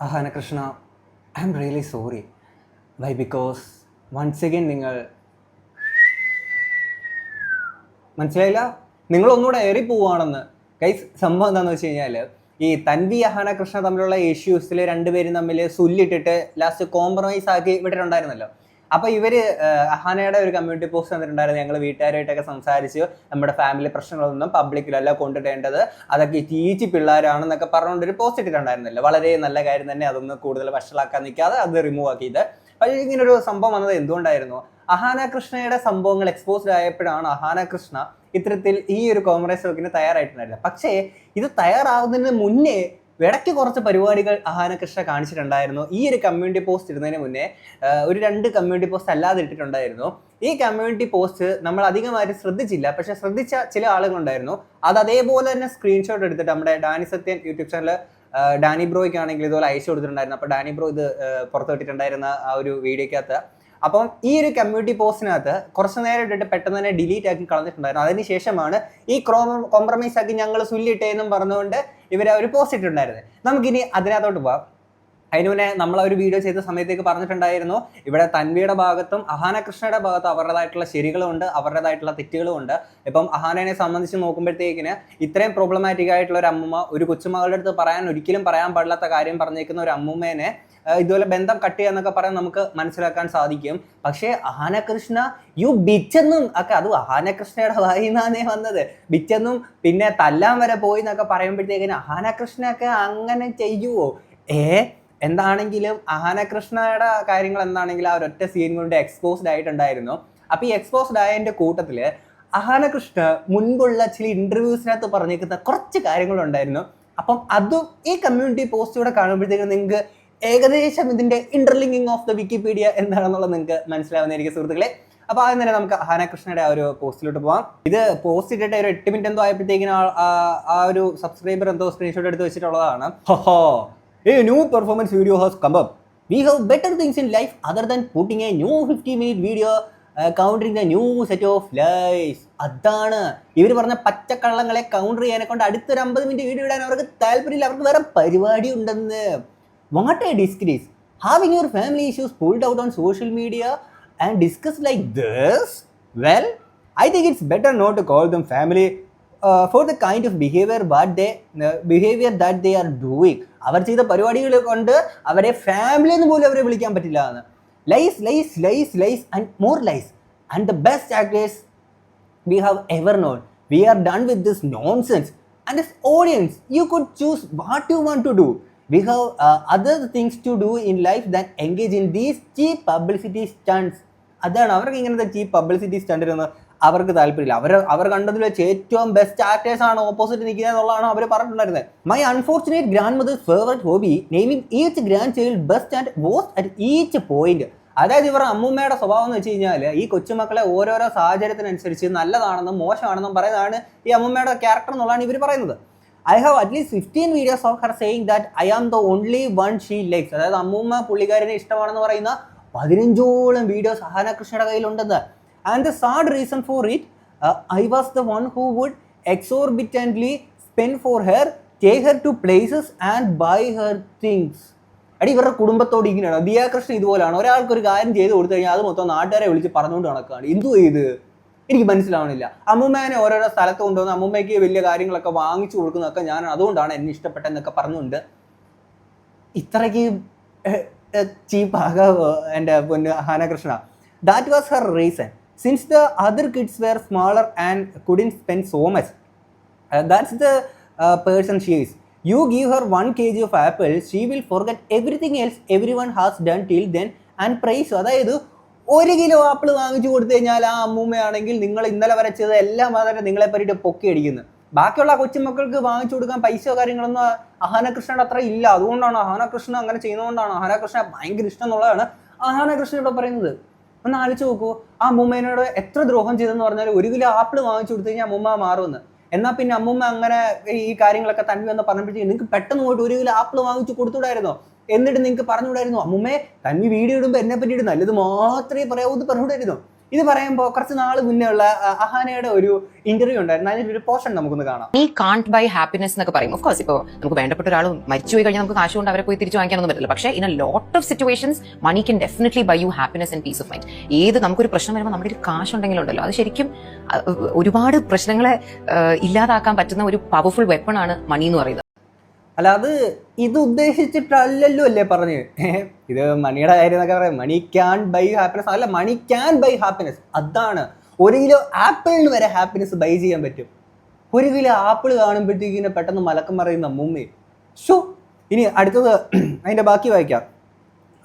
Ahana Krishna, I'm really sorry. Why? Because once again മനസ്സിലായില്ല, നിങ്ങൾ ഒന്നുകൂടെ ഏറി പോവുകയാണെന്ന്. ഗൈസ്, സംഭവം എന്താണെന്ന് വെച്ച് കഴിഞ്ഞാൽ ഈ തൻവി അഹാന കൃഷ്ണ തമ്മിലുള്ള ഇഷ്യൂസിൽ രണ്ടുപേരും തമ്മിൽ സുല്ലിട്ടിട്ട് ലാസ്റ്റ് കോംപ്രമൈസ് ആക്കി വിട്ടിട്ടുണ്ടായിരുന്നല്ലോ. അപ്പോൾ ഇവർ അഹാനയുടെ ഒരു കമ്മ്യൂണിറ്റി പോസ്റ്റ് തന്നിട്ടുണ്ടായിരുന്നു, ഞങ്ങൾ വീട്ടുകാരായിട്ടൊക്കെ സംസാരിച്ച് നമ്മുടെ ഫാമിലി പ്രശ്നങ്ങളൊന്നും പബ്ലിക്കിലല്ല കൊണ്ടിടേണ്ടത്, അതൊക്കെ ടീച്ചി പിള്ളേരാണെന്നൊക്കെ പറഞ്ഞുകൊണ്ടൊരു പോസ്റ്റ് ഇട്ടിട്ടുണ്ടായിരുന്നല്ലോ. വളരെ നല്ല കാര്യം തന്നെ, അതൊന്ന് കൂടുതൽ വഷളാക്കാൻ നിൽക്കാതെ അത് റിമൂവ് ആക്കിയത്. പക്ഷേ ഇങ്ങനൊരു സംഭവം വന്നത് എന്തുകൊണ്ടായിരുന്നു? അഹാന കൃഷ്ണയുടെ സംഭവങ്ങൾ എക്സ്പോസ്ഡ് ആയപ്പോഴാണ് അഹാന കൃഷ്ണ ഇത്തരത്തിൽ ഈ ഒരു കോംപ്രമൈസ് വർക്കിന് തയ്യാറായിട്ടുണ്ടായിരുന്നത്. പക്ഷേ ഇത് തയ്യാറാവുന്നതിന് മുന്നേ ഇടയ്ക്ക് കുറച്ച് പരിപാടികൾ അഹാന കൃഷ്ണ കാണിച്ചിട്ടുണ്ടായിരുന്നു. ഈ ഒരു കമ്മ്യൂണിറ്റി പോസ്റ്റ് ഇടുന്നതിന് മുന്നേ ഒരു 2 കമ്മ്യൂണിറ്റി പോസ്റ്റ് അല്ലാതെ ഇട്ടിട്ടുണ്ടായിരുന്നു. ഈ കമ്മ്യൂണിറ്റി പോസ്റ്റ് നമ്മൾ അധികമായിട്ട് ശ്രദ്ധിച്ചില്ല, പക്ഷെ ശ്രദ്ധിച്ച ചില ആളുകളുണ്ടായിരുന്നു. അത് അതേപോലെ തന്നെ സ്ക്രീൻഷോട്ട് എടുത്തിട്ട് നമ്മുടെ ഡാനി സത്യൻ യൂട്യൂബ് ചാനൽ ഡാനി ബ്രോയ്ക്കാണെങ്കിൽ ഇതുപോലെ അയച്ചു കൊടുത്തിട്ടുണ്ടായിരുന്നു. അപ്പോൾ ഡാനി ബ്രോ ഇത് പുറത്തുവിട്ടിട്ടുണ്ടായിരുന്ന ആ ഒരു വീഡിയോക്കകത്ത്. അപ്പം ഈ ഒരു കമ്മ്യൂണിറ്റി പോസ്റ്റിനകത്ത് കുറച്ച് നേരം ഇട്ടിട്ട് പെട്ടെന്ന് തന്നെ ഡിലീറ്റ് ആക്കി കളഞ്ഞിട്ടുണ്ടായിരുന്നു. അതിനുശേഷമാണ് ഈ കോംപ്രമൈസ് ആക്കി ഞങ്ങൾ സുല്ലിട്ടേന്നും പറഞ്ഞുകൊണ്ട് ഇവർ ഒരു പോസ്റ്റ് ഇട്ടിട്ടുണ്ടായിരുന്നത്. നമുക്കിനി അതിനകത്തോട്ട് പോവാം. അതിന് മുന്നേ നമ്മൾ ഒരു വീഡിയോ ചെയ്ത സമയത്തേക്ക് പറഞ്ഞിട്ടുണ്ടായിരുന്നു, ഇവിടെ തൻവിയുടെ ഭാഗത്തും അഹാന കൃഷ്ണയുടെ ഭാഗത്തും അവരുടേതായിട്ടുള്ള ശരികളും ഉണ്ട്, അവരുടേതായിട്ടുള്ള തെറ്റുകളും ഉണ്ട്. ഇപ്പം അഹാനയെ സംബന്ധിച്ച് നോക്കുമ്പോഴത്തേക്കിന് ഇത്രയും പ്രോബ്ലമാറ്റിക് ആയിട്ടുള്ള ഒരു അമ്മൂമ്മ, ഒരു കൊച്ചുമകളുടെ അടുത്ത് ഒരിക്കലും പറയാൻ പാടില്ലാത്ത കാര്യം പറഞ്ഞേക്കുന്ന ഒരു അമ്മൂമ്മേനെ ഇതുപോലെ ബന്ധം കട്ട് ചെയ്യാന്നൊക്കെ പറയാൻ നമുക്ക് മനസ്സിലാക്കാൻ സാധിക്കും. പക്ഷേ അഹാന കൃഷ്ണ യു ബിച്ചെന്നും ഒക്കെ, അതും അഹാന കൃഷ്ണയുടെ വായിന്നാന്നേ വന്നത്, ബിച്ചെന്നും പിന്നെ തല്ലാൻ വരെ പോയി എന്നൊക്കെ പറയുമ്പോഴത്തേക്കിന് അഹാന കൃഷ്ണയൊക്കെ അങ്ങനെ ചെയ്യുവോ? എന്താണെങ്കിലും അഹാന കൃഷ്ണയുടെ കാര്യങ്ങൾ എന്താണെങ്കിലും ആ ഒരൊറ്റ സീൻ കൊണ്ട് എക്സ്പോസ്ഡ് ആയിട്ടുണ്ടായിരുന്നു. അപ്പോൾ ഈ എക്സ്പോസ്ഡ് ആയതിൻ്റെ കൂട്ടത്തിൽ അഹാന കൃഷ്ണ മുൻപുള്ള ചില ഇൻ്റർവ്യൂസിനകത്ത് പറഞ്ഞേക്കുന്ന കുറച്ച് കാര്യങ്ങളുണ്ടായിരുന്നു. അപ്പം അതും ഈ കമ്മ്യൂണിറ്റി പോസ്റ്റൂടെ കാണുമ്പോഴത്തേക്കും നിങ്ങൾക്ക് ഏകദേശം ഇതിൻ്റെ ഇന്റർലിങ്കിങ് ഓഫ് ദ വിക്കിപീഡിയ എന്താണെന്നുള്ളത് നിങ്ങൾക്ക് മനസ്സിലാവുന്നതായിരിക്കും സുഹൃത്തുക്കളെ. അപ്പോൾ ആദ്യം തന്നെ നമുക്ക് അഹാന കൃഷ്ണയുടെ ആ ഒരു പോസ്റ്റിലോട്ട് പോകാം. ഇത് പോസ്റ്റ് ഇട്ടിട്ട് ഒരു 8 മിനിറ്റ് എന്തോ ആയപ്പോഴത്തേക്കിനും ആ ഒരു സബ്സ്ക്രൈബർ എന്തോ സ്ക്രീൻഷോട്ട് എടുത്ത് വെച്ചിട്ടുള്ളതാണ്. A new performance video has come up. We have better things in life other than putting a new 50-minute video countering the new set of lies. അതാണ് ഇവർ പറഞ്ഞ പച്ചക്കള്ളങ്ങളെ കൗണ്ടർ ചെയ്യാനെ കൊണ്ട് അടുത്തൊരു 50 മിനിറ്റ് വീഡിയോ ഇടാൻ അവർക്ക് താല്പര്യമില്ല, അവർക്ക് വേറെ പരിപാടി ഉണ്ടെന്ന്. What a disgrace. Having your family issues pulled out on social media and discussed like this? Well, I think it's better not to call them family for the kind of behavior that they are doing. അവർ ചെയ്ത പരിപാടികളെ കൊണ്ട് അവരെ family എന്ന് പോലും അവരെ വിളിക്കാൻ പറ്റില്ല എന്ന്. Lies lies lies lies and more lies and the best actors we have ever known. We are done with this nonsense. And as audience, you could choose what you want to do. We have other things to do in life than engage in these cheap publicity stunts. അതാണ് അവർക്ക് ഇങ്ങനത്തെ ചീപ്പ് publicity സ്റ്റണ്ടിരുന്ന് അവർക്ക് താല്പര്യമില്ല. അവർ കണ്ടതിൽ വെച്ച് ഏറ്റവും best actors ആണ് opposite നിൽക്കുന്നത് എന്നുള്ളതാണ് അവർ പറഞ്ഞിട്ടുണ്ടായിരുന്നത്. My unfortunate grandmother's favourite hobby naming each grandchild best and worst at each point. അതായത് ഇവരുടെ അമ്മൂമ്മയുടെ സ്വഭാവം എന്ന് വെച്ച് കഴിഞ്ഞാൽ ഈ കൊച്ചുമക്കളെ ഓരോരോ സാഹചര്യത്തിനനുസരിച്ച് നല്ലതാണെന്നും മോശമാണെന്നും പറയുന്നതാണ് ഈ അമ്മൂമ്മയുടെ ക്യാരക്ടർ എന്നുള്ളതാണ് ഇവർ പറയുന്നത്. I have at least 15 videos of her saying that I am the only one she likes. അതായത് അമ്മൂമ്മ പുള്ളിക്കാരനെ ഇഷ്ടമാണെന്ന് പറയുന്ന 15ഓളം വീഡിയോസ് അഹാന കൃഷ്ണയുടെ കയ്യിലുണ്ടെന്ന്. And the sad reason for it, I was the one who would exorbitantly spend for her, take her to places and buy her things. അടി ഇവരുടെ കുടുംബത്തോട് ഇങ്ങനെയാണ്. ദിയാ കൃഷ്ണ ഇതുപോലെയാണ്. ഒരാൾക്കൊരു കാര്യം ചെയ്ത് കൊടുത്തു കഴിഞ്ഞാൽ അത് മൊത്തം നാട്ടുകാരെ വിളിച്ച് പറഞ്ഞുകൊണ്ട് നടക്കുകയാണ്. എന്തു ചെയ്ത് എനിക്ക് മനസ്സിലാവണില്ല. അമ്മൂമ്മേനെ ഓരോരോ സ്ഥലത്ത് കൊണ്ടുവന്ന് അമ്മൂമ്മയ്ക്ക് വലിയ കാര്യങ്ങളൊക്കെ വാങ്ങിച്ചു കൊടുക്കുന്നതൊക്കെ ഞാനാണ്, അതുകൊണ്ടാണ് എന്നെ ഇഷ്ടപ്പെട്ടെന്നൊക്കെ പറഞ്ഞുകൊണ്ട് ഇത്രയ്ക്ക് ചീപ്പാകാവോ എൻ്റെ പൊന്ന് Ahaana Krishna? That was her reason. Since the other kids were smaller and couldn't spend so much, that's the person she is. You give her 1 kg of apple, she will forget everything else everyone has done till then and praise. അതായത് 1 kilo apple വാങ്ങിച്ചു കൊടുത്തു കഴിഞ്ഞാൽ ആ അമ്മൂമ്മയാണെങ്കിൽ നിങ്ങൾ ഇന്നലെ വരച്ചത് എല്ലാം വളരെ നിങ്ങളെ പറ്റിയിട്ട് പൊക്കി അടിക്കുന്നു. ബാക്കിയുള്ള കൊച്ചുമക്കൾക്ക് വാങ്ങിച്ചു കൊടുക്കാൻ പൈസ കാര്യങ്ങളൊന്നും അഹാന കൃഷ്ണയുടെ അത്ര ഇല്ല. അതുകൊണ്ടാണ് അഹാന കൃഷ്ണ അങ്ങനെ ചെയ്യുന്നതുകൊണ്ടാണ് അഹാന കൃഷ്ണ ഭയങ്കര ഇഷ്ടം എന്നുള്ളതാണ് അഹാന കൃഷ്ണ ഇവിടെ പറയുന്നത്. ഒന്ന് ആലോചിച്ച് നോക്കൂ, ആ അമ്മൂമ്മേനോട് എത്ര ദ്രോഹം ചെയ്തെന്ന് പറഞ്ഞാൽ 1 കിലോ ആപ്പിൾ വാങ്ങിച്ചു കൊടുത്തു കഴിഞ്ഞാൽ അമ്മൂമ്മ മാറുമെന്ന്. എന്നാൽ പിന്നെ അമ്മൂമ്മ അങ്ങനെ ഈ കാര്യങ്ങളൊക്കെ തന്നെ എന്ന് പറഞ്ഞപ്പോഴത്തേക്കും നിങ്ങൾക്ക് പെട്ടെന്ന് പോയിട്ട് 1 കിലോ ആപ്പിൾ വാങ്ങിച്ചു കൊടുത്തുകൂടായിരുന്നോ? എന്നിട്ട് നിങ്ങൾക്ക് പറഞ്ഞുകൂടായിരുന്നു അമ്മൂമ്മേ തന്നെ വീഡിയോ ഇടുമ്പോൾ എന്നെ പറ്റിയിട്ട് നല്ലത് മാത്രമേ പറയാവൂ എന്ന് പറഞ്ഞുകൂടായിരുന്നു? ഇത് പറയുമ്പോൾ കുറച്ച് നാൾ മുന്നേ ഉള്ള അഹാനയുടെ ഒരു ഇന്റർവ്യൂ ഉണ്ടായിരുന്നു. അതിന്റെ ഒരു പോർഷൻ നമുക്കൊന്ന് കാണാം. നീ കാൺഡ് ബൈ ഹാപ്പിനെസ് എന്നൊക്കെ പറയും. ഓഫ് കോഴ്സ് ഇപ്പോൾ നമുക്ക് വേണ്ടപ്പെട്ട ഒരാൾ മരിച്ചുപോയി കഴിഞ്ഞാൽ നമുക്ക് കാശ് കൊണ്ട് അവരെ പോയി തിരിച്ചു വാങ്ങിക്കാനൊന്നും പറ്റില്ല. പക്ഷേ in a lot of situations money can definitely buy you happiness and peace of mind. ഏത് നമുക്കൊരു പ്രശ്നം വരുമ്പോൾ നമ്മുടെ ഒരു കാശ് ഉണ്ടെങ്കിലുണ്ടല്ലോ, അത് ശരിക്കും ഒരുപാട് പ്രശ്നങ്ങളെ ഇല്ലാതാക്കാൻ പറ്റുന്ന ഒരു പവർഫുൾ വെപ്പൺ ആണ് മണി എന്ന് പറയുന്നത്. അല്ല, അത് ഇത് ഉദ്ദേശിച്ചിട്ടല്ലല്ലോ അല്ലേ പറഞ്ഞ്. ഇത് മണിയുടെ കാര്യം എന്നൊക്കെ പറയാം. മണി ക്യാൻ ബൈ ഹാപ്പിനെസ് അല്ല, മണി ക്യാൻ ബൈ ഹാപ്പിനെസ്. അതാണ്. 1 കിലോ ആപ്പിളിന് വരെ ഹാപ്പിനെസ് ബൈ ചെയ്യാൻ പറ്റും. 1 കിലോ ആപ്പിൾ കാണുമ്പോഴത്തേക്കിനെ പെട്ടെന്ന് മലക്കം പറയുന്ന മുമ്മേ ഷോ. ഇനി അടുത്തത് അതിന്റെ ബാക്കി വായിക്കാം.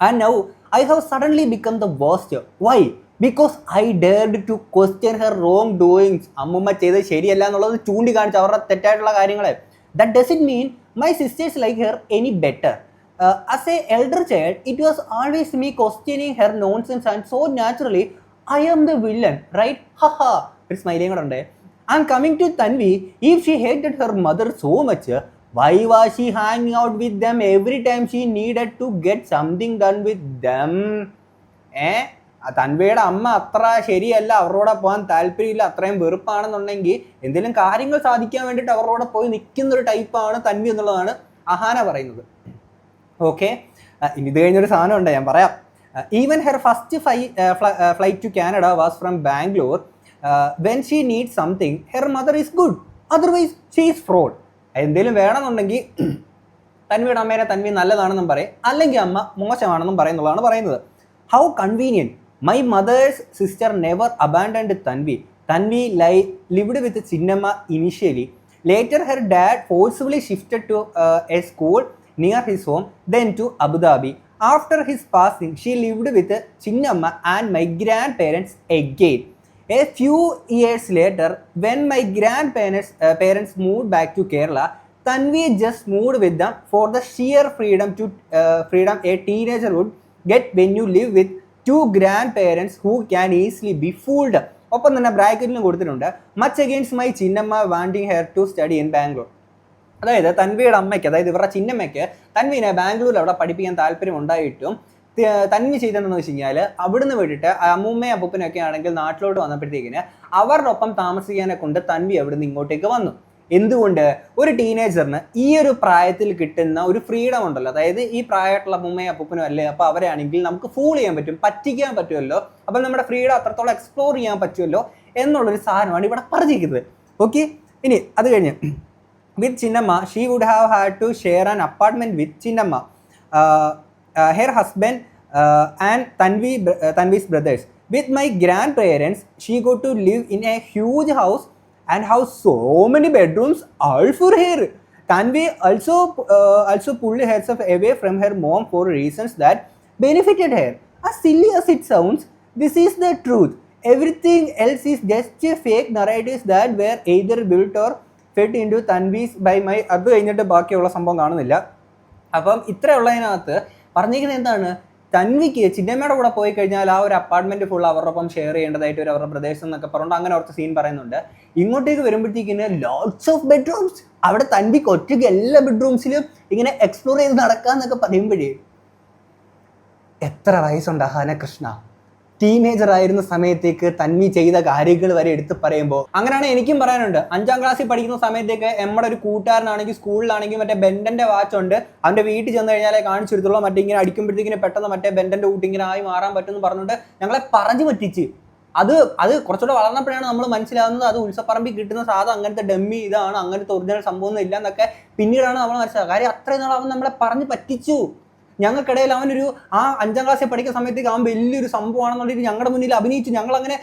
And now I have suddenly become the worst. Why? Because I dared to question her wrong doings. അമ്മുമ്മ ചെയ്തത് ശരിയല്ല എന്നുള്ളത് ചൂണ്ടിക്കാണിച്ച് അവരുടെ തെറ്റായിട്ടുള്ള കാര്യങ്ങളെ. That doesn't mean my sisters like her any better. As a elder child, it was always me questioning her nonsense, and so naturally, I am the villain, right? Haha. It's smiling around there. I'm coming to Tanvi. If she hated her mother so much, why was she hanging out with them every time she needed to get something done with them? തൻവിയുടെ അമ്മ അത്ര ശരിയല്ല, അവരോടെ പോകാൻ താല്പര്യമില്ല, അത്രയും വെറുപ്പാണെന്നുണ്ടെങ്കിൽ എന്തെങ്കിലും കാര്യങ്ങൾ സാധിക്കാൻ വേണ്ടിയിട്ട് അവരോടെ പോയി നിൽക്കുന്നൊരു ടൈപ്പാണ് തൻവി എന്നുള്ളതാണ് അഹാന പറയുന്നത്. ഓക്കെ, ഇനി ഇത് കഴിഞ്ഞൊരു സാധനം ഉണ്ട്, ഞാൻ പറയാം. Even her first flight to Canada was from Bangalore. When she need something her mother is good, otherwise she is fraud. എന്തെങ്കിലും വേണമെന്നുണ്ടെങ്കിൽ തൻവിയുടെ അമ്മേനെ തൻവി നല്ലതാണെന്നും പറയും, അല്ലെങ്കിൽ അമ്മ മോശമാണെന്നും പറയുന്നുള്ളതാണ് പറയുന്നത്. How convenient. My mother's sister never abandoned Tanvi. Tanvi lived with Chinnamma initially. Later, her dad forcibly shifted to a school near his home, then to Abu Dhabi. After his passing, she lived with Chinnamma and my grandparents again. A few years later, when my grandparents moved back to Kerala, Tanvi just moved with them for the sheer freedom a teenager would get when you live with two grandparents who can easily be fooled. ഒപ്പം തന്നെ ബ്രാക്കറ്റിലും കൊടുത്തിട്ടുണ്ട്, much against my chinnamma wanting her to study in Bangalore. അതായത് തൻവിയുടെ അമ്മയ്ക്ക്, അതായത് ഇവരുടെ ചിന്നമ്മയ്ക്ക് തൻവിനെ ബാംഗ്ലൂരിൽ അവിടെ പഠിപ്പിക്കാൻ താല്പര്യം ഉണ്ടായിട്ടും തൻവി ചെയ്തതെന്ന് വെച്ച് കഴിഞ്ഞാൽ അവിടുന്ന് വിട്ടിട്ട് അമ്മൂമ്മയും അപ്പൂപ്പനൊക്കെ ആണെങ്കിൽ നാട്ടിലോട്ട് വന്നപ്പോഴത്തേക്കിന് അവരുടെ ഒപ്പം താമസിക്കാനെ കൊണ്ട് തൻവി അവിടുന്ന് ഇങ്ങോട്ടേക്ക് വന്നു. എന്തുകൊണ്ട്? ഒരു ടീനേജറിന് ഈ ഒരു പ്രായത്തിൽ കിട്ടുന്ന ഒരു ഫ്രീഡം ഉണ്ടല്ലോ, അതായത് ഈ പ്രായമായിട്ടുള്ള അമ്മൂമ്മയും അപ്പൂപ്പനും അല്ലേ, അപ്പോൾ അവരാണെങ്കിൽ നമുക്ക് ഫൂൾ ചെയ്യാൻ പറ്റും, പറ്റിക്കാൻ പറ്റുമല്ലോ, അപ്പം നമ്മുടെ ഫ്രീഡം അത്രത്തോളം എക്സ്പ്ലോർ ചെയ്യാൻ പറ്റുമല്ലോ എന്നുള്ളൊരു സാധനമാണ് ഇവിടെ പറഞ്ഞിരിക്കുന്നത്. ഓക്കെ, ഇനി അത് കഴിഞ്ഞ് with Chinnamma she would have had to share an apartment with Chinnamma, her husband and Tanvi's brothers. With my grandparents, she got to live in a huge house and have so many bedrooms all for her. Tanvi also pulled herself away from her mom for reasons that benefited her. As silly as it sounds, this is the truth. Everything else is just a fake narratives that were either built or fed into Tanvi's by my. അത് കഴിഞ്ഞിട്ട് ബാക്കിയുള്ള സംഭവം കാണുന്നില്ല. അപ്പം ഇത്രയുള്ളതിനകത്ത് പറഞ്ഞിരിക്കുന്നത് എന്താണ്? തൻവിക്ക് ചിന്നമ്മയുടെ കൂടെ പോയി കഴിഞ്ഞാൽ ആ ഒരു അപ്പാർട്ട്മെന്റ് ഫുൾ അവരുടെ ഒപ്പം ഷെയർ ചെയ്യേണ്ടതായിട്ട് ഒരു അവരുടെ പ്രദേശം എന്നൊക്കെ പറഞ്ഞുകൊണ്ട് അങ്ങനെ കുറച്ച് സീൻ പറയുന്നുണ്ട്. ഇങ്ങോട്ടേക്ക് വരുമ്പോഴത്തേക്കിന് ലോട്ട്സ് ഓഫ് ബെഡ്റൂംസ്. അവിടെ തൻവിക്ക് ഒറ്റയ്ക്ക് എല്ലാ ബെഡ്റൂംസിലും ഇങ്ങനെ എക്സ്പ്ലോർ ചെയ്ത് നടക്കാന്നൊക്കെ പറയുമ്പോഴേ എത്ര വയസ്സുണ്ട് അഹാന കൃഷ്ണ? ടീനേജർ ആയിരുന്ന സമയത്തേക്ക് തൻവി ചെയ്ത കാര്യങ്ങൾ വരെ എടുത്ത് പറയുമ്പോൾ അങ്ങനെയാണ് എനിക്കും പറയാനുണ്ട്. 5ാം ക്ലാസ്സിൽ പഠിക്കുന്ന സമയത്തേക്ക് നമ്മുടെ ഒരു കൂട്ടുകാരനാണെങ്കിൽ സ്കൂളിലാണെങ്കിൽ മറ്റേ ബെൻഡന്റെ വാച്ച് ഉണ്ട്, അവന്റെ വീട്ടിൽ ചെന്ന് കഴിഞ്ഞാലേ കാണിച്ചു കൊടുത്തുള്ളൂ, മറ്റേ ഇങ്ങനെ അടിക്കുമ്പോഴത്തേക്കിന് പെട്ടെന്ന് മറ്റേ ബെൻഡന്റെ കൂട്ടി ഇങ്ങനെ ആയി മാറാൻ പറ്റുമെന്ന് പറഞ്ഞിട്ട് ഞങ്ങളെ പറഞ്ഞു പറ്റിച്ച്. അത് കുറച്ചുകൂടെ വളർന്നപ്പോഴാണ് നമ്മൾ മനസ്സിലാവുന്നത് അത് ഉത്സവപ്പറമ്പിൽ കിട്ടുന്ന സാധനം അങ്ങനത്തെ ഡമ്മി ഇതാണ്, അങ്ങനത്തെ ഒറിജിനൽ സംഭവമൊന്നും ഇല്ല എന്നൊക്കെ പിന്നീടാണ് നമ്മൾ മനസ്സിലാക്കുക. കാര്യം അത്രയും നാൾ അവൻ നമ്മളെ പറഞ്ഞു പറ്റിച്ചു. ഞങ്ങൾക്കിടയിൽ അവനൊരു 5ാം ക്ലാസ്സിൽ പഠിക്കുന്ന സമയത്തേക്ക് അവൻ വലിയൊരു സംഭവമാണെന്നുണ്ടെങ്കിൽ ഞങ്ങളുടെ മുന്നിൽ അഭിനയിച്ചു. ഞങ്ങളങ്ങനെ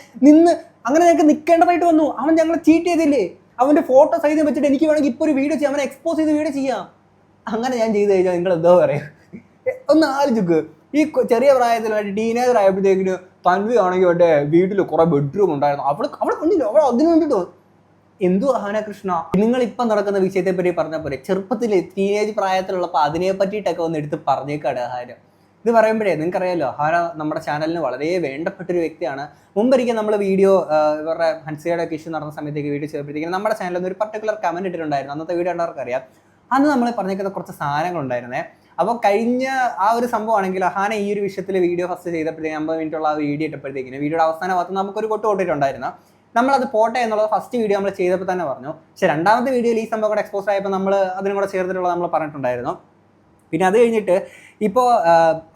ഞങ്ങൾക്ക് നിൽക്കേണ്ടതായിട്ട് വന്നു. അവൻ ഞങ്ങളെ ചീറ്റ് ചെയ്തില്ലേ? അവൻ്റെ ഫോട്ടോ സൈസ് വെച്ചിട്ട് എനിക്ക് വേണമെങ്കിൽ ഇപ്പോൾ ഒരു വീഡിയോ ചെയ്യാം, അവനെ എക്സ്പോസ് ചെയ്ത് വീഡിയോ ചെയ്യാം. അങ്ങനെ ഞാൻ ചെയ്ത് കഴിഞ്ഞാൽ നിങ്ങൾ എന്തോ പറയും? ഒന്ന് ആലോചിക്ക്. ഈ ചെറിയ പ്രായത്തിൽ ടീനേജർ ആയപ്പോഴത്തേക്കിന് തൻവി ആണെങ്കിൽ അവൻ്റെ വീട്ടിൽ കുറേ ബെഡ്റൂം ഉണ്ടായിരുന്നു. അവളെ കണ്ടില്ല, അവൾ അതിന് വേണ്ടിയിട്ട് എന്തോ അഹാന കൃഷ്ണ. നിങ്ങളിപ്പം നടക്കുന്ന വിഷയത്തെ പറ്റി പറഞ്ഞ പോലെ ചെറുപ്പത്തിൽ ടീനേജ് പ്രായത്തിലുള്ളപ്പോൾ അതിനെ പറ്റിയിട്ടൊക്കെ ഒന്ന് എടുത്ത് പറഞ്ഞേക്കാണ് അഹാന. ഇത് പറയുമ്പോഴേ നിങ്ങൾക്കറിയാമല്ലോ, അഹാന നമ്മുടെ ചാനലിന് വളരെ വേണ്ടപ്പെട്ടൊരു വ്യക്തിയാണ്. മുമ്പൊരിക്കൽ നമ്മൾ വീഡിയോ ഇവരുടെ ഹൻസിയുടെ ഒക്കെ ഇഷ്യൂ നടന്ന സമയത്തേക്ക് വീഡിയോ ചെയ്തപ്പോഴത്തേക്കും നമ്മുടെ ചാനലിൽ നിന്ന് ഒരു പർട്ടിക്കുലർ കമൻറ്റ് ഇട്ടിട്ടുണ്ടായിരുന്നു. അന്നത്തെ വീഡിയോ ഉള്ളവർക്ക് അറിയാം. അന്ന് നമ്മൾ പറഞ്ഞേക്കുന്ന കുറച്ച് സാധനങ്ങളുണ്ടായിരുന്നേ. അപ്പോൾ കഴിഞ്ഞ ആ ഒരു സംഭവമാണെങ്കിൽ അഹാന ഈ ഒരു വിഷയത്തിൽ വീഡിയോ ഫസ്റ്റ് ചെയ്തപ്പോഴത്തേക്കും 50 മിനിറ്റുള്ള ആ വീഡിയോ ഇട്ടപ്പോഴത്തേക്കിന് വീഡിയോയുടെ അവസാന ഭാഗത്ത് നമുക്കൊരു കൊട്ട് കൊട്ടിട്ടുണ്ടായിരുന്നു. നമ്മളത് പോട്ടെ എന്നുള്ളത് ഫസ്റ്റ് വീഡിയോ നമ്മൾ ചെയ്തപ്പോൾ തന്നെ പറഞ്ഞു. പക്ഷേ രണ്ടാമത്തെ വീഡിയോയിൽ ഈ സംഭവം കൂടെ എക്സ്പോസ് ആയപ്പോൾ നമ്മൾ അതിനും കൂടെ ചേർത്തിട്ടുള്ളത് നമ്മൾ പറഞ്ഞിട്ടുണ്ടായിരുന്നു. പിന്നെ അത് കഴിഞ്ഞിട്ട് ഇപ്പോൾ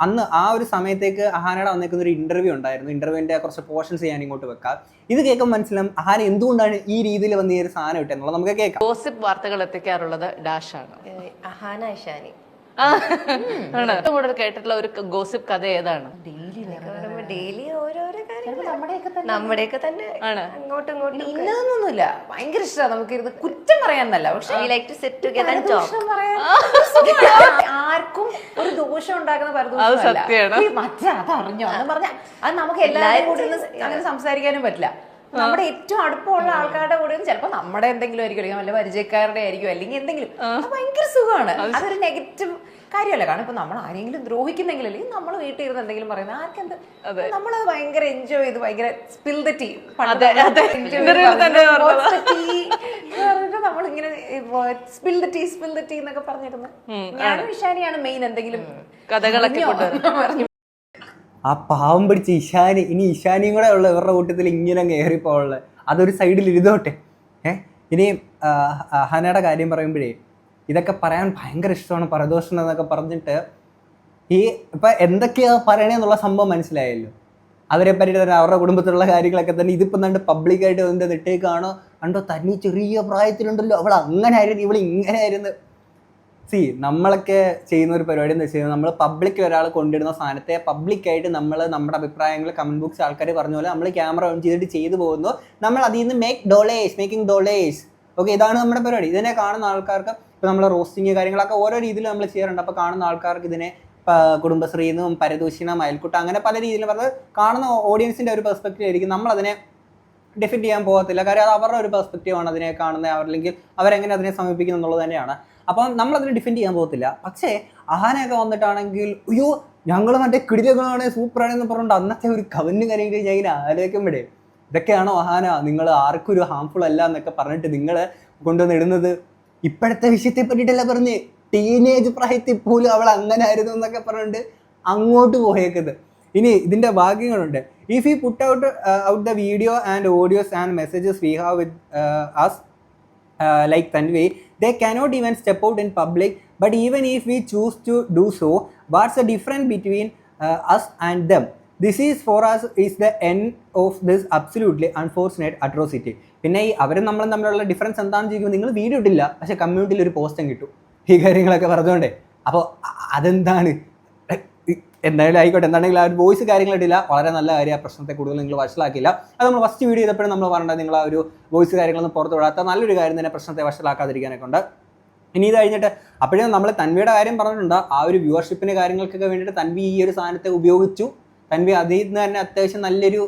അന്ന് ആ ഒരു സമയത്തേക്ക് അഹാനയുടെ വന്നേക്കുന്ന ഒരു ഇൻ്റർവ്യൂ ഉണ്ടായിരുന്നു. ഇൻ്റർവ്യൂവിൻ്റെ കുറച്ച് പോർഷൻസ് ഞാൻ ഇങ്ങോട്ട് വെക്കാം. ഇത് കേൾക്കുമ്പോൾ മനസ്സിലാവും അഹാന എന്തുകൊണ്ടാണ് ഈ രീതിയിൽ വന്ന് ഈ ഒരു സാധനം ഇട്ടെ എന്നുള്ളത് നമുക്ക് കേൾക്കാം. ഗോസിപ്പ് വാർത്തകൾ എത്തിക്കാറുള്ളത് ഡാഷാണ്. അഹാന ഇഷാനി ഏറ്റവും കൂടുതൽ കേട്ടിട്ടുള്ള ഒരു ഗോസിപ്പ് കഥ ഏതാണ്? ഡെയിലി ഓരോരോ കാര്യങ്ങൾ നമ്മുടെയൊക്കെ തന്നെ അങ്ങോട്ടും ഇങ്ങോട്ടും ഇന്നതൊന്നുമില്ല, ഭയങ്കര ഇഷ്ടമാണ് നമുക്ക് ഇരുന്ന് കുറ്റം പറയാന്നല്ല, പക്ഷെ ആർക്കും ഒരു ദോഷം ഉണ്ടാക്കുന്ന പരദോഷം മറ്റേ അതറിഞ്ഞോ എന്ന് പറഞ്ഞാൽ അത് നമുക്ക് എല്ലാവരും കൂടി അങ്ങനെ സംസാരിക്കാനും പറ്റില്ല. നമ്മുടെ ഏറ്റവും അടുപ്പമുള്ള ആൾക്കാരുടെ കൂടെയും ചിലപ്പോൾ നമ്മുടെ എന്തെങ്കിലും ആയിരിക്കും, വല്ല പരിചയക്കാരുടെ ആയിരിക്കും, അല്ലെങ്കിൽ എന്തെങ്കിലും. അത് ഭയങ്കര സുഖമാണ്. അതൊരു നെഗറ്റീവ് കാര്യമല്ല. കാരണം ഇപ്പൊ നമ്മൾ ആരെങ്കിലും ദ്രോഹിക്കുന്നെങ്കിൽ, അല്ലെങ്കിൽ നമ്മൾ വീട്ടിൽ ഇരുന്ന് എന്തെങ്കിലും പറയുന്നത് ആർക്കെന്ത്, നമ്മളത് ഭയങ്കര എൻജോയ് ചെയ്ത് ഭയങ്കര സ്പിൽ ദ ടീ നമ്മളിങ്ങനെ സ്പിൽ ദ ടീ എന്നൊക്കെ പറഞ്ഞിരുന്നു. ഞാനും ഇഷാനിയാണ് മെയിൻ എന്തെങ്കിലും കഥകളൊക്കെ പറഞ്ഞു. ആ പാവം പിടിച്ച് ഇഷാനി, ഇനി ഇഷാനിയും കൂടെ ഉള്ള ഇവരുടെ കൂട്ടത്തിൽ ഇങ്ങനെ കയറിപ്പോഴുള്ളത്, അതൊരു സൈഡിൽ ഇരുന്നോട്ടെ. ഇനി അഹാനയുടെ കാര്യം പറയുമ്പോഴേ ഇതൊക്കെ പറയാൻ ഭയങ്കര ഇഷ്ടമാണ്, പരദോഷം എന്നൊക്കെ പറഞ്ഞിട്ട് ഈ ഇപ്പം എന്തൊക്കെയാ പറയണേന്നുള്ള സംഭവം മനസ്സിലായല്ലോ. അവരെ പറ്റി തന്നെ അവരുടെ കുടുംബത്തിലുള്ള കാര്യങ്ങളൊക്കെ തന്നെ ഇതിപ്പം കണ്ട് പബ്ലിക്കായിട്ട് അതിൻ്റെ നെട്ടേക്കാണോ കണ്ടോ, തന്നെ ചെറിയ പ്രായത്തിലുണ്ടല്ലോ അവൾ അങ്ങനെ ആയിരുന്നു ഇവൾ ഇങ്ങനെ ആയിരുന്നു. നമ്മളൊക്കെ ചെയ്യുന്ന ഒരു പരിപാടി എന്ന് വെച്ച് കഴിഞ്ഞാൽ നമ്മൾ പബ്ലിക്കിൽ ഒരാൾ കൊണ്ടിടുന്ന സാധനത്തെ പബ്ലിക്കായിട്ട് നമ്മൾ നമ്മുടെ അഭിപ്രായങ്ങൾ കമൻറ്റ് ബോക്സ് ആൾക്കാർ പറഞ്ഞ പോലെ നമ്മൾ ക്യാമറ ഓൺ ചെയ്തിട്ട് ചെയ്തു പോകുന്നു. നമ്മൾ അതിൽ നിന്ന് മേക്കിംഗ് ഡോളേഴ്സ്. ഓക്കെ, ഇതാണ് നമ്മുടെ പരിപാടി. ഇതിനെ കാണുന്ന ആൾക്കാർക്ക് ഇപ്പോൾ നമ്മൾ റോസ്റ്റിങ് കാര്യങ്ങളൊക്കെ ഓരോ രീതിയിൽ നമ്മൾ ചെയ്യാറുണ്ട്. അപ്പോൾ കാണുന്ന ആൾക്കാർക്ക് ഇതിനെ കുടുംബശ്രീന്നും പരദൂഷണം അയൽക്കൂട്ടം അങ്ങനെ പല രീതിയിലും പറഞ്ഞത് കാണുന്ന ഓഡിയൻസിൻ്റെ ഒരു പെർസ്പെക്റ്റീവ് ആയിരിക്കും. നമ്മളതിനെ ഡിഫെൻഡ് ചെയ്യാൻ പോകത്തില്ല. കാര്യം അത് അവരുടെ ഒരു പെർസ്പെക്റ്റീവാണ് അതിനെ കാണുന്നത്, അല്ലെങ്കിൽ അവരെങ്ങനെ അതിനെ സമീപിക്കുന്നു എന്നുള്ളത് തന്നെയാണ്. അപ്പം നമ്മളതിനെ ഡിഫെൻഡ് ചെയ്യാൻ പോകത്തില്ല. പക്ഷേ അഹാനയൊക്കെ വന്നിട്ടാണെങ്കിൽ അയ്യോ ഞങ്ങൾ മറ്റേ കിടിലകളാണ് സൂപ്പറാണെന്ന് പറഞ്ഞുകൊണ്ട് അന്നത്തെ ഒരു കവന്റും കാര്യങ്ങൾ ഞാൻ ഇങ്ങനെ ആലോചിക്കുമ്പോഴേ ഇതൊക്കെയാണോ അഹാന, നിങ്ങൾ ആർക്കും ഒരു ഹാംഫുൾ അല്ല എന്നൊക്കെ പറഞ്ഞിട്ട് നിങ്ങൾ കൊണ്ടുവന്ന് ഇടുന്നത്? ഇപ്പോഴത്തെ വിഷയത്തെ പറ്റിയിട്ടല്ല പറഞ്ഞ്, ടീനേജ് പ്രായത്തിൽ പോലും അവൾ അങ്ങനെ ആയിരുന്നു എന്നൊക്കെ പറഞ്ഞിട്ട് അങ്ങോട്ട് പോയേക്കുന്നത്. ഇനി ഇതിൻ്റെ ഭാഗ്യങ്ങളുണ്ട്. If you put out the video and audios and messages we have with us like Tanvi, they cannot even step out in public. But even if we choose to do so, what's the difference between us and them? This is for us is the end of this absolutely unfortunate atrocity. പിന്നെ ഈ അവരും നമ്മളും തമ്മിലുള്ള difference എന്താണെന്ന് ചോദിക്കുമ്പോൾ നിങ്ങൾ video ഇട്ടില്ല, പക്ഷേ കമ്മ്യൂണിറ്റിയിൽ ഒരു പോസ്റ്റും കിട്ടും ഈ കാര്യങ്ങളൊക്കെ പറഞ്ഞുകൊണ്ടേ. അപ്പോൾ അതെന്താണ്? എന്തായാലും ആയിക്കോട്ടെ, എന്താണെങ്കിലും ആ ഒരു വോയിസ് കാര്യങ്ങളിട്ടില്ല, വളരെ നല്ല കാര്യം. ആ പ്രശ്നത്തെ കൂടുതൽ നിങ്ങൾ വഷളാക്കില്ല. അത് നമ്മൾ ഫസ്റ്റ് വീഡിയോ ചെയ്തപ്പോഴും നമ്മൾ പറഞ്ഞത് നിങ്ങൾ ആ ഒരു വോയിസ് കാര്യങ്ങളൊന്നും പുറത്ത് വിടാത്ത നല്ലൊരു കാര്യം തന്നെ, പ്രശ്നത്തെ വഷളാക്കാതിരിക്കാനൊക്കെ ഉണ്ട്. ഇനി ഇത് കഴിഞ്ഞിട്ട് അപ്പോഴും നമ്മൾ തൻവിയുടെ കാര്യം പറഞ്ഞിട്ടുണ്ട്. ആ ഒരു വ്യൂവർഷിപ്പിൻ്റെ കാര്യങ്ങൾക്കൊക്കെ വേണ്ടിയിട്ട് തൻവി ഈ ഒരു സാധനത്തെ ഉപയോഗിച്ചു. തൻവി അതിൽ നിന്ന് തന്നെ അത്യാവശ്യം നല്ലൊരു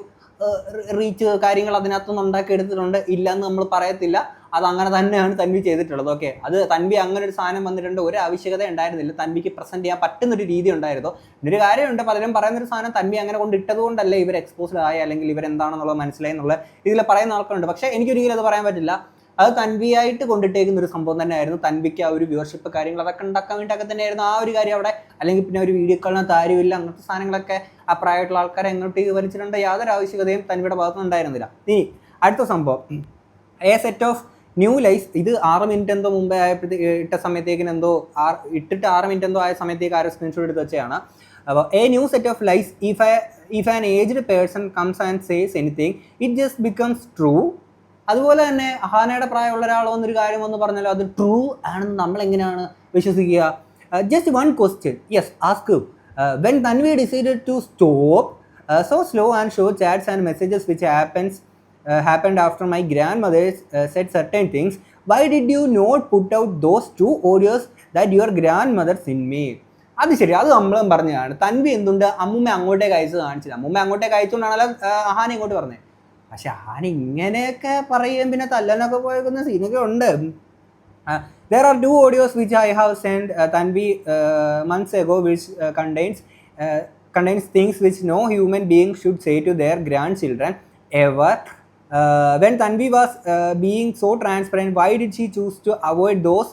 റീച്ച് കാര്യങ്ങൾ അതിനകത്തുനിന്ന് ഉണ്ടാക്കിയെടുത്തിട്ടുണ്ട്. ഇല്ലയെന്ന് നമ്മൾ പറയത്തില്ല, അത് അങ്ങനെ തന്നെയാണ് തൻവി ചെയ്തിട്ടുള്ളത്. ഓക്കെ, അത് തൻവി അങ്ങനെ ഒരു സാധനം വന്നിട്ടുണ്ട്, ഒരു ആവശ്യകത ഉണ്ടായിരുന്നില്ല. തൻവിക്ക് പ്രസൻറ്റ് ചെയ്യാൻ പറ്റുന്നൊരു രീതി ഉണ്ടായിരുന്നു. ഇതൊരു കാര്യമുണ്ട്, പലരും പറയുന്നൊരു സാധനം തൻവി അങ്ങനെ കൊണ്ടിട്ടത് കൊണ്ടല്ലേ ഇവർ എക്സ്പോസ്ഡ് ആയ, അല്ലെങ്കിൽ ഇവരെന്താണെന്നുള്ളത് മനസ്സിലായി എന്നുള്ള ഇതിൽ പറയുന്ന ആൾക്കാരുണ്ട്. പക്ഷേ എനിക്കൊരിക്കലും അത് പറയാൻ പറ്റില്ല. അത് തൻവിയായിട്ട് കൊണ്ടിട്ടേക്കുന്ന ഒരു സംഭവം തന്നെയായിരുന്നു. തൻവിക്ക് ആ ഒരു വ്യൂവർഷിപ്പ് കാര്യങ്ങൾ അതൊക്കെ ഉണ്ടാക്കാൻ വേണ്ടിയൊക്കെ തന്നെയായിരുന്നു ആ ഒരു കാര്യം അവിടെ. അല്ലെങ്കിൽ പിന്നെ ഒരു വീഡിയോ കാണാൻ ആരുമില്ല, അങ്ങനത്തെ സാധനങ്ങളൊക്കെ ആ പ്രായമായിട്ടുള്ള ആൾക്കാരെ എങ്ങോട്ട് വലിച്ചിട്ടുണ്ട് യാതൊരു ആവശ്യകതയും തൻവിയുടെ ഭാഗത്തുനിന്ന് ഉണ്ടായിരുന്നില്ല. ഇനി അടുത്ത സംഭവം, A set of new life. ഇത് 6 മിനിറ്റ് എന്തോ മുമ്പേ ആയപ്പോഴത്തേക്ക് ഇട്ട സമയത്തേക്കിന് എന്തോ ഇട്ടിട്ട് 6 മിനിറ്റ് എന്തോ ആയ സമയത്തേക്ക് ആരോ സ്ക്രീൻഷോട്ട് എടുത്ത് വെച്ചാണ്. അപ്പോൾ A new set of life if an aged person comes and says anything it just becomes true. അതുപോലെ തന്നെ അഹാനയുടെ പ്രായമുള്ള ഒരാൾ വന്നൊരു കാര്യം വന്ന് പറഞ്ഞാലോ അത് ട്രൂ ആണെന്ന് നമ്മളെങ്ങനെയാണ് വിശ്വസിക്കുക? Just one question, yes ask you. When Tanvi decided to stop so slow and show chats and messages which happened after my grandmother said certain things, why did you not put out those 2 audios that your grandmother sent me? അത് ശരി, അത് നമ്മളും പറഞ്ഞതാണ്. തൻവി എന്തുണ്ട് അമ്മൂമ്മ അങ്ങോട്ടേക്ക് അയച്ച് കാണിച്ചില്ല. അമ്മൂമ്മ അങ്ങോട്ടേക്ക് അയച്ചുകൊണ്ടാണല്ലോ അഹാന ഇങ്ങോട്ട് പറഞ്ഞത്. പക്ഷെ അഹാന ഇങ്ങനെയൊക്കെ പറയുകയും പിന്നെ തല്ലാനൊക്കെ പോയേക്കുന്ന സീനൊക്കെ ഉണ്ട്. There are 2 audios which I have sent Tanvi months ago which contains things which no human being should say to their grandchildren ever. When Tanvi was being so transparent, why did she choose to avoid those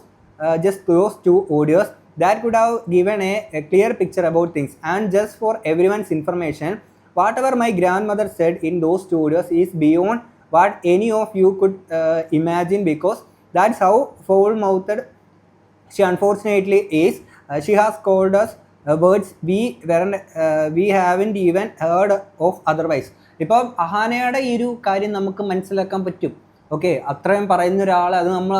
2 audios? that could have given a clear picture about things. And just for everyone's information, whatever my grandmother said in those studios is beyond what any of you could imagine, because that's how foul-mouthed she unfortunately is. She has called us words we haven't even heard of otherwise. ഇപ്പം അഹാനയുടെ ഈ ഒരു കാര്യം നമുക്ക് മനസ്സിലാക്കാൻ പറ്റും. Okay, അത്രയും പറയുന്ന ഒരാൾ,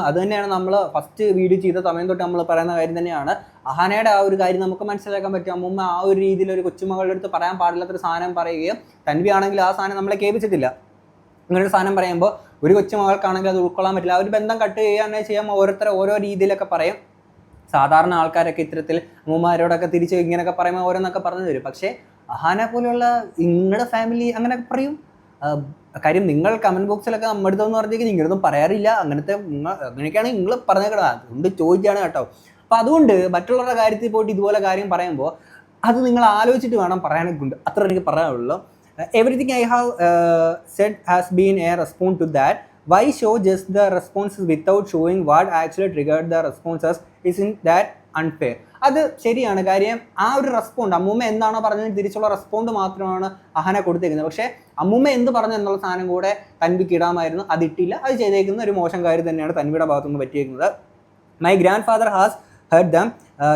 അത് തന്നെയാണ് നമ്മൾ ഫസ്റ്റ് വീഡിയോ ചെയ്ത സമയം തൊട്ട് നമ്മൾ പറയുന്ന കാര്യം തന്നെയാണ്. അഹാനയുടെ ആ ഒരു കാര്യം നമുക്ക് മനസ്സിലാക്കാൻ പറ്റും. അമ്മൂമ്മ ആ ഒരു രീതിയിൽ ഒരു കൊച്ചുമകളുടെ അടുത്ത് പറയാൻ പാടില്ലാത്തൊരു സാധനം പറയുകയും തൻവി ആണെങ്കിൽ ആ സാധനം നമ്മളെ കേൾപ്പിച്ചിട്ടില്ല. അങ്ങനൊരു സാധനം പറയുമ്പോൾ ഒരു കൊച്ചുമകൾക്കാണെങ്കിൽ അത് ഉൾക്കൊള്ളാൻ പറ്റില്ല. ആ ഒരു ബന്ധം കട്ട് ചെയ്യാനേ ചെയ്യാൻ ഓരോരുത്തർ ഓരോ രീതിയിലൊക്കെ പറയും. സാധാരണ ആൾക്കാരൊക്കെ ഇത്തരത്തിൽ അമ്മമാരോടൊക്കെ തിരിച്ച് ഇങ്ങനെയൊക്കെ പറയുമ്പോൾ ഓരോന്നൊക്കെ പറഞ്ഞു തരും. പക്ഷേ അഹാന പോലെയുള്ള നിങ്ങളുടെ ഫാമിലി അങ്ങനെയൊക്കെ പറയും. കാര്യം നിങ്ങൾ കമൻറ്റ് ബോക്സിലൊക്കെ നമ്മുടെ അടുത്തെന്ന് പറഞ്ഞേക്കും ഇങ്ങനൊന്നും പറയാറില്ല, അങ്ങനെയൊക്കെയാണ് നിങ്ങൾ പറഞ്ഞേക്കണത്. അതുകൊണ്ട് ചോദിച്ചാണ് കേട്ടോ. അപ്പോൾ അതുകൊണ്ട് മറ്റുള്ളവരുടെ കാര്യത്തിൽ പോയിട്ട് ഇതുപോലെ കാര്യം പറയുമ്പോൾ അത് നിങ്ങൾ ആലോചിച്ചിട്ട് വേണം പറയാനൊക്കെ ഉണ്ട്. അത്ര എനിക്ക് പറയാനുള്ളൂ. Everything I have said has been a respond to that. Why show just the responses without showing what actually triggered the responses? Isn't that unfair? അത് ശരിയാണ്. കാര്യം ആ ഒരു റെസ്പോണ്ട് അമ്മൂമ്മ എന്താണോ പറഞ്ഞത് തിരിച്ചുള്ള റെസ്പോണ്ട് മാത്രമാണ് അഹാന കൊടുത്തേക്കുന്നത്. പക്ഷേ അമ്മൂമ്മ എന്ത് പറഞ്ഞു എന്നുള്ള സാധനം കൂടെ തൻവിക്ക് ഇടാമായിരുന്നു. അതിട്ടില്ല. അത് ചെയ്തേക്കുന്ന ഒരു മോശം കാര്യം തന്നെയാണ് തൻവിയുടെ ഭാഗത്തുനിന്ന് പറ്റിയേക്കുന്നത്. My grandfather has heard them.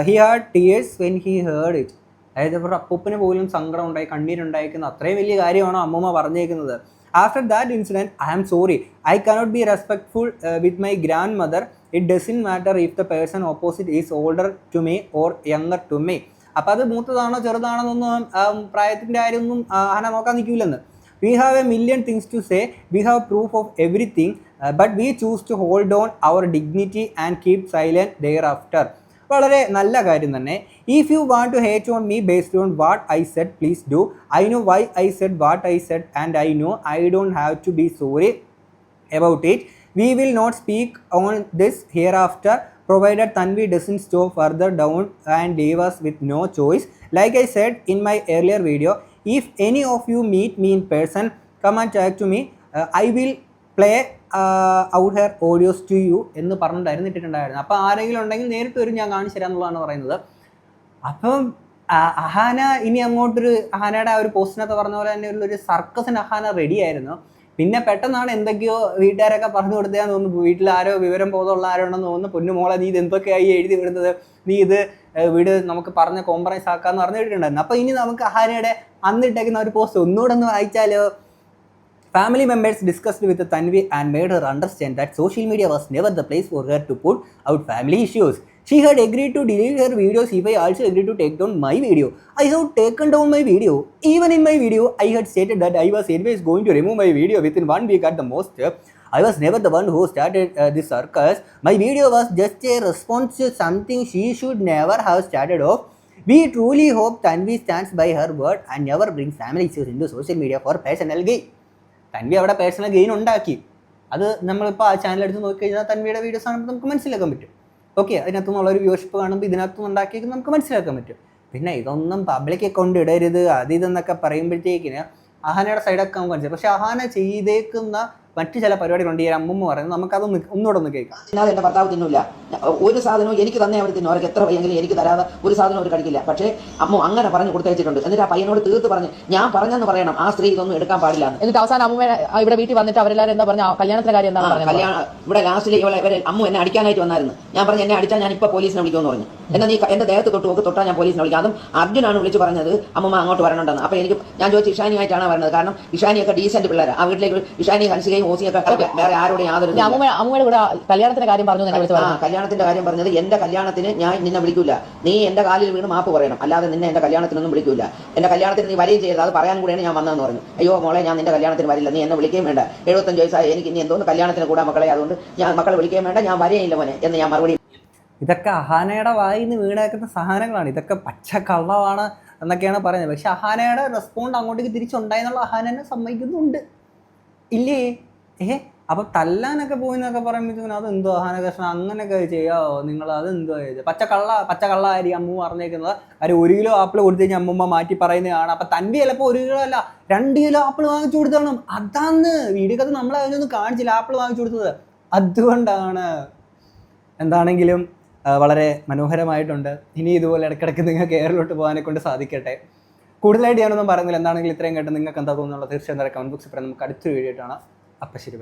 He had tears when he heard it. അതായത് അവരുടെ അപ്പൂപ്പന് പോലും സങ്കടം ഉണ്ടായി, കണ്ണീരുണ്ടായിരിക്കുന്ന അത്രയും വലിയ കാര്യമാണോ അമ്മൂമ്മ പറഞ്ഞേക്കുന്നത്. After that incident, I am sorry. I cannot be respectful with my grandmother. It doesn't matter if the person opposite is older to me or younger to me. അപ്പോൾ അത് മൂത്തതാണോ ചെറുതാണോ എന്നൊന്നും പ്രായത്തിൻ്റെ കാര്യമൊന്നും അഹാന നോക്കാൻ നിൽക്കില്ലെന്ന്. We have a million things to say. We have proof of everything. But we choose to hold on our dignity and keep silent thereafter. വളരെ നല്ല കാര്യം തന്നെ. If you want to hate on me based on what I said, please do. I know why I said what I said, and I know I don't have to be sorry about it. We will not speak on this hereafter, provided Tanvi doesn't stop further down and leave us with no choice. Like I said in my earlier video, if any of you meet me in person, come and talk to me. I will play out her audios to you എന്ന് പറഞ്ഞിട്ടായിരുന്നു ഇട്ടിട്ടുണ്ടായിരുന്നു. അപ്പോൾ ആരെങ്കിലും ഉണ്ടെങ്കിൽ നേരിട്ട് വരും, ഞാൻ കാണിച്ചു തരാം എന്നുള്ളതാണ് പറയുന്നത്. അപ്പം അഹാന ഇനി അങ്ങോട്ടൊരു അഹാനയുടെ ആ ഒരു പോസ്റ്റിനകത്ത് പറഞ്ഞ പോലെ തന്നെ ഒരു സർക്കസിന് അഹാന റെഡി ആയിരുന്നു. പിന്നെ പെട്ടെന്നാണ് എന്തൊക്കെയോ വീട്ടുകാരൊക്കെ പറഞ്ഞു കൊടുത്തതാന്ന് തോന്നുന്നു. വീട്ടിൽ ആരോ വിവരം ബോധമുള്ള ആരോ ഉണ്ടെന്ന് തോന്നുന്നു. പൊന്നുമോളെ നീ ഇത് എന്തൊക്കെയായി എഴുതി വിടുന്നത്, നീ ഇത് വീട് നമുക്ക് പറഞ്ഞ് കോംപ്രമൈസ് ആക്കാമെന്ന് പറഞ്ഞിട്ടുണ്ടായിരുന്നു. അപ്പോൾ ഇനി നമുക്ക് അഹാനയുടെ അന്നിട്ടേക്കുന്ന ഒരു പോസ്റ്റ് ഒന്നുകൂടെ ഒന്ന് വായിച്ചാലോ. Family members discussed with Tanvi and made her understand that social media was never the place for her to put out family issues. She had agreed to delete her videos if I also agreed to take down my video. I have taken down my video. Even in my video, I had stated that I was anyways going to remove my video within 1 week at the most. I was never the one who started this circus. My video was just a response to something she should never have started off. We truly hope Tanvi stands by her word and never brings family issues into social media for personal gain. Tanvi അവിടെ personal gain ഉണ്ടാക്കി. അത് നമ്മളിപ്പോൾ ആ ചാനലെടുത്ത് നോക്കിക്കഴിഞ്ഞാൽ തൻവിയുടെ videos ആണെങ്കിൽ നമുക്ക് മനസ്സിലാക്കാൻ പറ്റും. ഓക്കെ, അതിനകത്തുനിന്നുള്ളൊരു വ്യൂഷിപ്പ് കാണുമ്പോൾ ഇതിനകത്തുനിന്ന് ഉണ്ടാക്കിയത് നമുക്ക് മനസ്സിലാക്കാൻ പറ്റും. പിന്നെ ഇതൊന്നും പബ്ലിക് അക്കൗണ്ട് ഇടരുത് അത് ഇതെന്നൊക്കെ പറയുമ്പോഴത്തേക്കിന് അഹാനയുടെ സൈഡൊക്കെ നമുക്ക് മനസ്സിലായി. പക്ഷേ അഹാന ചെയ്തേക്കുന്ന മറ്റു ചില പരിപാടികളുണ്ട്. ഈ അമ്മൂമ്മ പറയുന്നത് നമുക്കതൊന്ന് ഒന്നുകൂടെ ഒന്ന് കേൾക്കാം. അല്ലാതെ എൻ്റെ ഭർത്താവ് തിന്നില്ല, ഒരു സാധനവും എനിക്ക് തന്നെ അവർ തിന്നു. അവർക്ക് എത്ര വയ്യെങ്കിലും എനിക്ക് തരാതെ ഒരു സാധനം അവർ കഴിക്കില്ല. പക്ഷേ അമ്മ അങ്ങനെ പറഞ്ഞു കൊടുത്തയച്ചിട്ടുണ്ട്. എന്നിട്ട് ആ പയ്യനോട് തീർത്ത് പറഞ്ഞ് ഞാൻ പറഞ്ഞെന്ന് പറയണം, ആ സ്ത്രീ ഇതൊന്നും എടുക്കാൻ പാടില്ല. എന്നിട്ട് അവസാനം അമ്മ ഇവിടെ വീട്ടിൽ വന്നിട്ട് അവരെല്ലാവരും എന്താ പറഞ്ഞ കല്യാണത്തിന്റെ കാര്യം എന്താ പറഞ്ഞത്? കല്യാണം ഇവിടെ ലാസ്റ്റിൽ ഇവരെ അമ്മ എന്നെ അടിക്കാനായിട്ട് വന്നായിരുന്നു. ഞാൻ പറഞ്ഞു എന്നെ അടിച്ചാൽ ഞാൻ ഇപ്പോൾ പോലീസിനെ വിളിക്കുമെന്ന് പറഞ്ഞു. എന്നാൽ നീ എൻ്റെ ദേഹത്ത് തൊട്ടാൽ ഞാൻ പോലീസിനെ വിളിക്കാം. അതും അർജുനാണ് വിളിച്ച് പറഞ്ഞത് അമ്മ അങ്ങോട്ട് വരണമെന്ന്. അപ്പോൾ എനിക്ക് ഞാൻ ചോദിച്ചു ഇഷാനിയായിട്ടാണ് വരുന്നത്. കാരണം ഇഷാനിയൊക്കെ ഡീസന്റ് പിള്ളേരാണ്. ആ വീട്ടിലേക്ക് ഇഷാനി ഹൻസികയും ഓസിയൊക്കെ വേറെ ആരോടും യാതൊരു അമ്മയുടെ കൂടെ കല്യാണത്തിന്റെ കാര്യം പറഞ്ഞു. കല്യാണത്തിന്റെ കാര്യം പറഞ്ഞത് എന്റെ കല്യാണത്തിന് ഞാൻ നിന്നെ വിളിക്കൂല, നീ എന്റെ കാലിൽ വീണ് മാപ്പ് പറയണം, അല്ലാതെ നിന്നെ എന്റെ കല്യാണത്തിനൊന്നും വിളിക്കൂല. എന്റെ കല്യാണത്തിന് നീ വരികയും ചെയ്തത്, അത് പറയാൻ കൂടെയാണ് ഞാൻ വന്നതെന്ന് പറഞ്ഞു. അയ്യോ മോളെ ഞാൻ നിന്റെ കല്യാണത്തിന് വരില്ല, നീ എന്നെ വിളിക്കുകയും വേണ്ട, 75 വയസ്സായി എനിക്ക് ഇനി എന്തോന്ന് കല്യാണത്തിന് കൂടാ മക്കളെ, അതുകൊണ്ട് ഞാൻ മക്കളെ വിളിക്കുകയും വേണ്ട, ഞാൻ വരികയില്ല മോനെ എന്ന് ഞാൻ മറുപടി. ഇതൊക്കെ അഹാനയുടെ വായിന്ന് വീണേക്കുന്ന സാധനങ്ങളാണ്. ഇതൊക്കെ പച്ച കള്ളമാണ് എന്നൊക്കെയാണ് പറയുന്നത്. പക്ഷെ അഹാനയുടെ റെസ്പോണ്ട് അങ്ങോട്ടേക്ക് തിരിച്ചുണ്ടായെന്നുള്ള അഹാനെ സമ്മതിക്കുന്നുണ്ട് ഇല്ലേ? അപ്പോൾ തല്ലാനൊക്കെ പോയി എന്നൊക്കെ പറയുമ്പോഴത്തേക്കും അതെന്തോ അഹാനകൃഷ്ണൻ അങ്ങനെയൊക്കെ ചെയ്യാമോ നിങ്ങൾ? അതെന്തോ പച്ചക്കള്ള അരി അമ്മ പറഞ്ഞേക്കുന്നത്. കാര്യം 1 കിലോ ആപ്പിൾ കൊടുത്തു കഴിഞ്ഞാൽ അമ്മൂമ്മ മാറ്റി പറയുന്നതാണ്. അപ്പം തൻവി ചിലപ്പോൾ 1 കിലോ അല്ല 2 കിലോ ആപ്പിൾ വാങ്ങിച്ചു കൊടുത്തതാണ്. അതാന്ന് വീഡിയോക്കകത്ത് നമ്മളെ അതിനൊന്നും കാണിച്ചില്ല ആപ്പിൾ വാങ്ങിച്ചു കൊടുത്തത്. അതുകൊണ്ടാണ്. എന്താണെങ്കിലും വളരെ മനോഹരമായിട്ടുണ്ട്. ഇനി ഇതുപോലെ ഇടയ്ക്കിടയ്ക്ക് നിങ്ങൾക്ക് എയറിലോട്ട് പോകാനെ കൊണ്ട് സാധിക്കട്ടെ. കൂടുതലായിട്ട് ഞാനൊന്നും പറയുന്നില്ല. എന്താണെങ്കിലും ഇത്രയും കേട്ട് നിങ്ങൾക്ക് എന്താ തോന്നുന്നുള്ളത് തീർച്ചയായും കമന്റ് ബോക്സിൽ പറയാം. നമുക്ക് അടുത്തൊരു വീഡിയോ ആയിട്ടാണ്. അപ്പം ശരി, ബൈ.